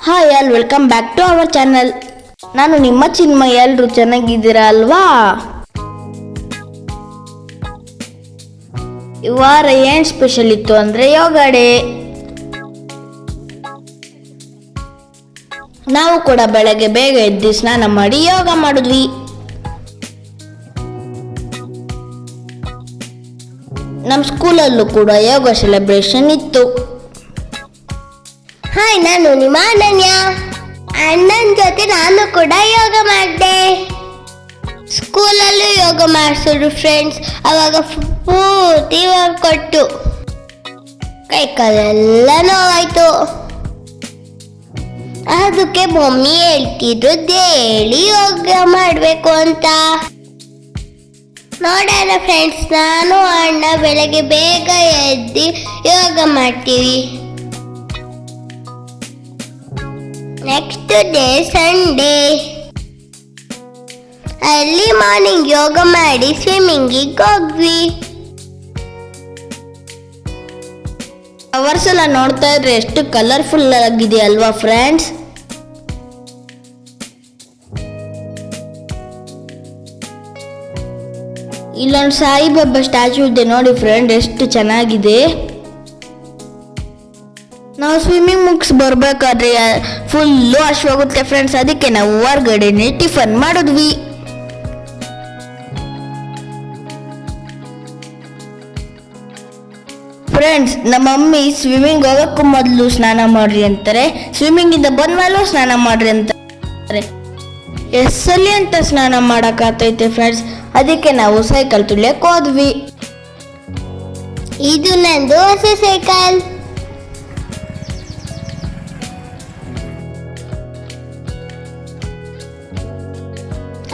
Hi all welcome back to our channel. ನಾನು ನಿಮ್ಮ ಚಿನ್ಮಯ. ಎಲ್ಲರೂ ಚೆನ್ನಾಗಿದ್ದೀರಾ ಅಲ್ವಾ? ಈ ವಾರ ಏನು ಸ್ಪೆಷಲ್ ಇತ್ತು ಅಂದರೆ ಯೋಗ ಡೇ. ನಾವು ಕೂಡ ಬೆಳಗ್ಗೆ ಬೇಗ ಎದ್ದು ಸ್ನಾನ ಮಾಡಿ ಯೋಗ ಮಾಡಿದ್ವಿ. ನಮ್ಮ ಸ್ಕೂಲಲ್ಲೂ ಕೂಡ ಯೋಗ ಸೆಲೆಬ್ರೇಷನ್ ಇತ್ತು. ಹಾಯ್, ನಾನು ನಿಮ್ಮ ಅನನ್ಯ. ಅಣ್ಣನ ಜೊತೆ ನಾನು ಕೂಡ ಯೋಗ ಮಾಡಿದೆ. ಸ್ಕೂಲಲ್ಲೂ ಯೋಗ ಮಾಡಿಸಿದ್ರು ಫ್ರೆಂಡ್ಸ್. ಅವಾಗ ಪೂರ್ತಿ ಕೊಟ್ಟು ಕೈ ಕಾಲೆಲ್ಲ ನೋವಾಯ್ತು. ಅದಕ್ಕೆ ಮಮ್ಮಿ ಹೇಳ್ತಿದ್ರು ಡೈಲಿ ಯೋಗ ಮಾಡಬೇಕು ಅಂತ. ನೋಡೋಣ ಫ್ರೆಂಡ್ಸ್, ನಾನು ಅಣ್ಣ ಬೆಳಗ್ಗೆ ಬೇಗ ಎದ್ದು ಯೋಗ ಮಾಡ್ತೀವಿ. Next day Sunday. ಅಲ್ಲಿ ಮಾರ್ನಿಂಗ್ ಯೋಗ ಮಾಡಿ ಸ್ವಿಮ್ಮಿಂಗಿಗೆ ಹೋಗ್ವಿ. ಫ್ಲವರ್ಸ್ ಎಲ್ಲ ನೋಡ್ತಾ ಇದ್ರೆ ಎಷ್ಟು ಕಲರ್ಫುಲ್ ಆಗಿದೆ ಅಲ್ವಾ ಫ್ರೆಂಡ್ಸ್? ಇಲ್ಲೊಂದು ಸಾಯಿಬಾಬಾ ಸ್ಟ್ಯಾಚು ಇದೆ ನೋಡಿ ಫ್ರೆಂಡ್, ಎಷ್ಟು ಚೆನ್ನಾಗಿದೆ. ನಾವು ಸ್ವಿಮ್ಮಿಂಗ್ ಮುಗಿಸಿ ಬರ್ಬೇಕಾದ್ರೆ ಫುಲ್ಲು ಹಶ್ವಾಗುತ್ತೆ ಫ್ರೆಂಡ್ಸ್. ಅದಕ್ಕೆ ನಾವು ಹೊರ್ಗಡೆನೆ ಟಿಫನ್ ಮಾಡಿದ್ವಿ. ಫ್ರೆಂಡ್ಸ್, ನಮ್ಮ ಮಮ್ಮಿ ಸ್ವಿಮ್ಮಿಂಗ್ ಹೋಗೋಕ್ಕೂ ಮೊದಲು ಸ್ನಾನ ಮಾಡ್ರಿ ಅಂತಾರೆ, ಸ್ವಿಮ್ಮಿಂಗಿಂದ ಬಂದ್ಮೇಲೂ ಸ್ನಾನ ಮಾಡ್ರಿ ಅಂತಾರೆ. ಎಸ್ಸಲ್ಲಿ ಅಂತ ಸ್ನಾನ ಮಾಡೋಕ್ಕಾಗ್ತೈತೆ ಫ್ರೆಂಡ್ಸ್. ಅದಕ್ಕೆ ನಾವು ಸೈಕಲ್ ತುಳಿಯಕ್ಕೆ ಹೋದ್ವಿ. ಇದು ನಂದು ಹೊಸ ಸೈಕಲ್.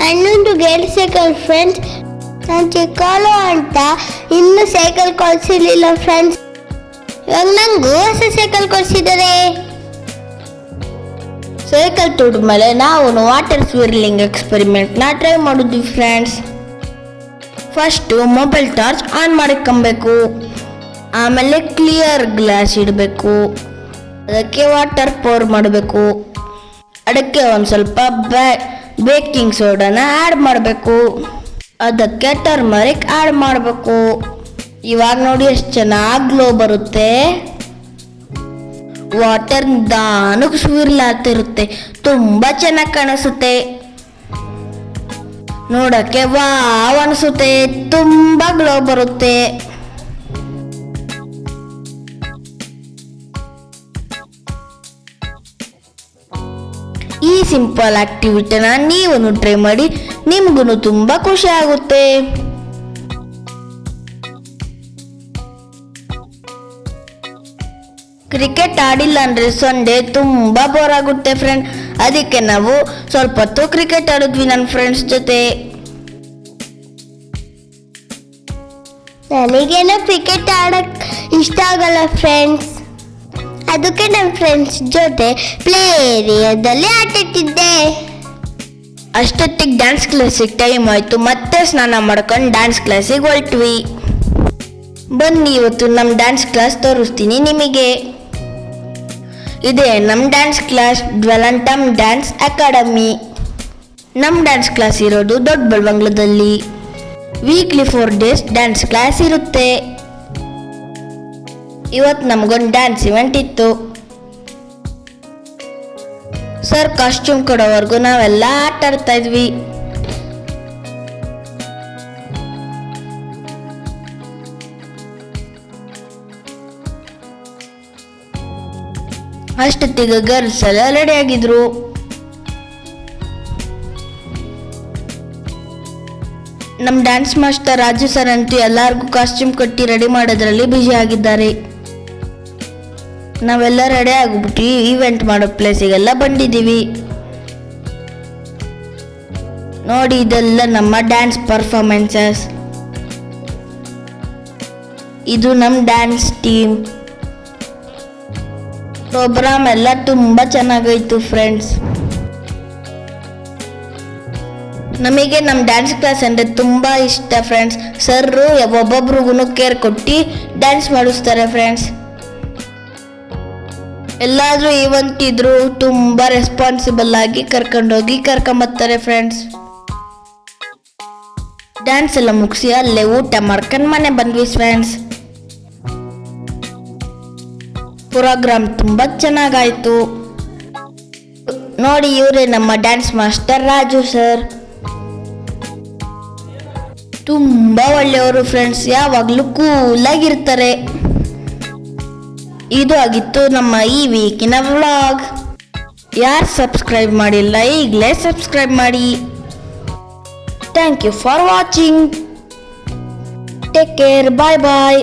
ಅಣ್ಣಂದು ಗೇರ್ ಸೈಕಲ್ ಫ್ರೆಂಡ್ಸ್. ನಾನು ಚಿಕ್ಕವಳು ಅಂತ ಇನ್ನೂ ಸೈಕಲ್ ಕೊಡಿಸಿರ್ಲಿಲ್ಲ ಫ್ರೆಂಡ್ಸ್. ಇವಾಗ ನಂಗೂ ಹೊಸ ಸೈಕಲ್ ಕೊಡಿಸಿದ್ದಾರೆ. ಸೈಕಲ್ ತುಡಿದ್ಮೇಲೆ ನಾವು ವಾಟರ್ ಸ್ವಿರ್ಲಿಂಗ್ ಎಕ್ಸ್ಪೆರಿಮೆಂಟ್ನ ಟ್ರೈ ಮಾಡಿದ್ವಿ friends. First mobile torch on ಮಾಡಿಕೊಂಬೇಕು. ಆಮೇಲೆ ಕ್ಲಿಯರ್ ಗ್ಲಾಸ್ ಇಡಬೇಕು. ಅದಕ್ಕೆ ವಾಟರ್ ಪೋರ್ ಮಾಡಬೇಕು. ಅದಕ್ಕೆ ಒಂದು ಸ್ವಲ್ಪ ಬೇಕಿಂಗ್ ಸೋಡಾನ ಆ್ಯಡ್ ಮಾಡಬೇಕು. ಅದಕ್ಕೆ ಟರ್ಮರಿಕ್ ಆ್ಯಡ್ ಮಾಡಬೇಕು. ಇವಾಗ ನೋಡಿ ಎಷ್ಟು ಚೆನ್ನಾಗಿ ಗ್ಲೋ ಬರುತ್ತೆ. ವಾಟರ್ ನಿಧಾನಕ್ಕೆ ಸ್ವಿರ್ಲಾಗ್ತಿರುತ್ತೆ. ತುಂಬ ಚೆನ್ನಾಗಿ ಕಾಣಿಸುತ್ತೆ. ನೋಡಕ್ಕೆ ವಾವ್ ಅನಿಸುತ್ತೆ. ತುಂಬ ಗ್ಲೋ ಬರುತ್ತೆ. ಈ ಸಿಂಪಲ್ ಆಕ್ಟಿವಿಟಿನ ನೀವು ಟ್ರೈ ಮಾಡಿ, ನಿಮಗೂ ತುಂಬ ಖುಷಿ ಆಗುತ್ತೆ. ಕ್ರಿಕೆಟ್ ಆಡಿಲ್ಲ ಅಂದರೆ ಸಂಡೇ ತುಂಬ ಬೋರ್ ಆಗುತ್ತೆ ಫ್ರೆಂಡ್. ಅದಕ್ಕೆ ನಾವು ಸ್ವಲ್ಪ ಹೊತ್ತು ಕ್ರಿಕೆಟ್ ಆಡಿದ್ವಿ ನನ್ನ ಫ್ರೆಂಡ್ಸ್ ಜೊತೆ. ನನಗೇನೋ ಕ್ರಿಕೆಟ್ ಆಡಕ್ ಇಷ್ಟ ಆಗಲ್ಲ ಫ್ರೆಂಡ್ಸ್. ಅದಕ್ಕೆ ನಮ್ಮ ಫ್ರೆಂಡ್ಸ್ ಜೊತೆ ಪ್ಲೇ ಏರಿಯಾದಲ್ಲಿ ಆಟಾಡ್ತಿದ್ದೆ. ಅಷ್ಟೊತ್ತಿಗೆ ಡ್ಯಾನ್ಸ್ ಕ್ಲಾಸಿಗೆ ಟೈಮ್ ಆಯಿತು. ಮತ್ತೆ ಸ್ನಾನ ಮಾಡ್ಕೊಂಡು ಡ್ಯಾನ್ಸ್ ಕ್ಲಾಸಿಗೆ ಹೊರಟ್ವಿ. ಬನ್ನಿ, ಇವತ್ತು ನಮ್ಮ ಡ್ಯಾನ್ಸ್ ಕ್ಲಾಸ್ ತೋರಿಸ್ತೀನಿ ನಿಮಗೆ. ಇದೇ ನಮ್ಮ ಡ್ಯಾನ್ಸ್ ಕ್ಲಾಸ್, ಜ್ವಲಂಟಮ್ ಡ್ಯಾನ್ಸ್ ಅಕಾಡೆಮಿ. ನಮ್ಮ ಡ್ಯಾನ್ಸ್ ಕ್ಲಾಸ್ ಇರೋದು ದೊಡ್ಡ ಬಲವಂಗ್ಲದಲ್ಲಿ. ವೀಕ್ಲಿ 4 days ಡ್ಯಾನ್ಸ್ ಕ್ಲಾಸ್ ಇರುತ್ತೆ. ಇವತ್ತು ನಮಗೊಂದು ಡ್ಯಾನ್ಸ್ ಇವೆಂಟ್ ಇತ್ತು. ಸರ್ ಕಾಸ್ಟ್ಯೂಮ್ ಕೊಡೋವರೆಗೂ ನಾವೆಲ್ಲ ಆಟ ಆಡ್ತಾ ಇದ್ವಿ. ಅಷ್ಟೊತ್ತಿಗೆ ಗರ್ಲ್ಸ್ ಎಲ್ಲ ರೆಡಿ ಆಗಿದ್ರು. ನಮ್ಮ ಡ್ಯಾನ್ಸ್ ಮಾಸ್ಟರ್ ರಾಜು ಸರ್ ಅಂತೂ ಎಲ್ಲರಿಗೂ ಕಾಸ್ಟ್ಯೂಮ್ ಕಟ್ಟಿ ರೆಡಿ ಮಾಡೋದ್ರಲ್ಲಿ ಬ್ಯುಸಿ ಆಗಿದ್ದಾರೆ. ನಾವೆಲ್ಲ ರೆಡಿ ಆಗಿಬಿಟ್ಟು ಈವೆಂಟ್ ಮಾಡೋ ಪ್ಲೇಸಿಗೆಲ್ಲ ಬಂದಿದ್ದೀವಿ. ನೋಡಿ, ಇದೆಲ್ಲ ನಮ್ಮ ಡ್ಯಾನ್ಸ್ ಪರ್ಫಾರ್ಮೆನ್ಸಸ್. ಇದು ನಮ್ಮ ಡ್ಯಾನ್ಸ್ ಟೀಮ್. ಪ್ರೋಗ್ರಾಮ್ ಎಲ್ಲ ತುಂಬ ಚೆನ್ನಾಗಾಯ್ತು ಫ್ರೆಂಡ್ಸ್. ನಮಗೆ ನಮ್ಮ ಡ್ಯಾನ್ಸ್ ಕ್ಲಾಸ್ ಅಂದರೆ ತುಂಬ ಇಷ್ಟ ಫ್ರೆಂಡ್ಸ್. ಸರ್ರು ಒಬ್ಬೊಬ್ರಿಗೂ ಕೇರ್ ಕೊಟ್ಟು ಡ್ಯಾನ್ಸ್ ಮಾಡಿಸ್ತಾರೆ ಫ್ರೆಂಡ್ಸ್. ಎಲ್ಲಾದ್ರೂ ಈವೆಂಟ್ ಇದ್ರು ತುಂಬಾ ರೆಸ್ಪಾನ್ಸಿಬಲ್ ಆಗಿ ಕರ್ಕೊಂಬರ್ತಾರೆ ಫ್ರೆಂಡ್ಸ್. ಡ್ಯಾನ್ಸ್ ಎಲ್ಲ ಮುಗಿಸಿ ಅಲ್ಲೇ ಊಟ ಮಾಡ್ಕೊಂಡು ಮನೆ ಬಂದ್ವಿ ಫ್ರೆಂಡ್ಸ್. ಪ್ರೋಗ್ರಾಮ್ ತುಂಬಾ ಚೆನ್ನಾಗಾಯ್ತು. ನೋಡಿ, ಇವರೇ ನಮ್ಮ ಡ್ಯಾನ್ಸ್ ಮಾಸ್ಟರ್ ರಾಜು ಸರ್. ತುಂಬಾ ಒಳ್ಳೆಯವರು ಫ್ರೆಂಡ್ಸ್, ಯಾವಾಗಲೂ ಕೂಲಾಗಿರ್ತಾರೆ. ಇದು ಆಗಿತ್ತು ನಮ್ಮ ಈ ವೀಕಿನ ವ್ಲಾಗ್. ಯಾರು ಸಬ್ಸ್ಕ್ರೈಬ್ ಮಾಡಿಲ್ಲ ಈಗಲೇ ಸಬ್ಸ್ಕ್ರೈಬ್ ಮಾಡಿ. Thank you for watching. Take care. Bye bye.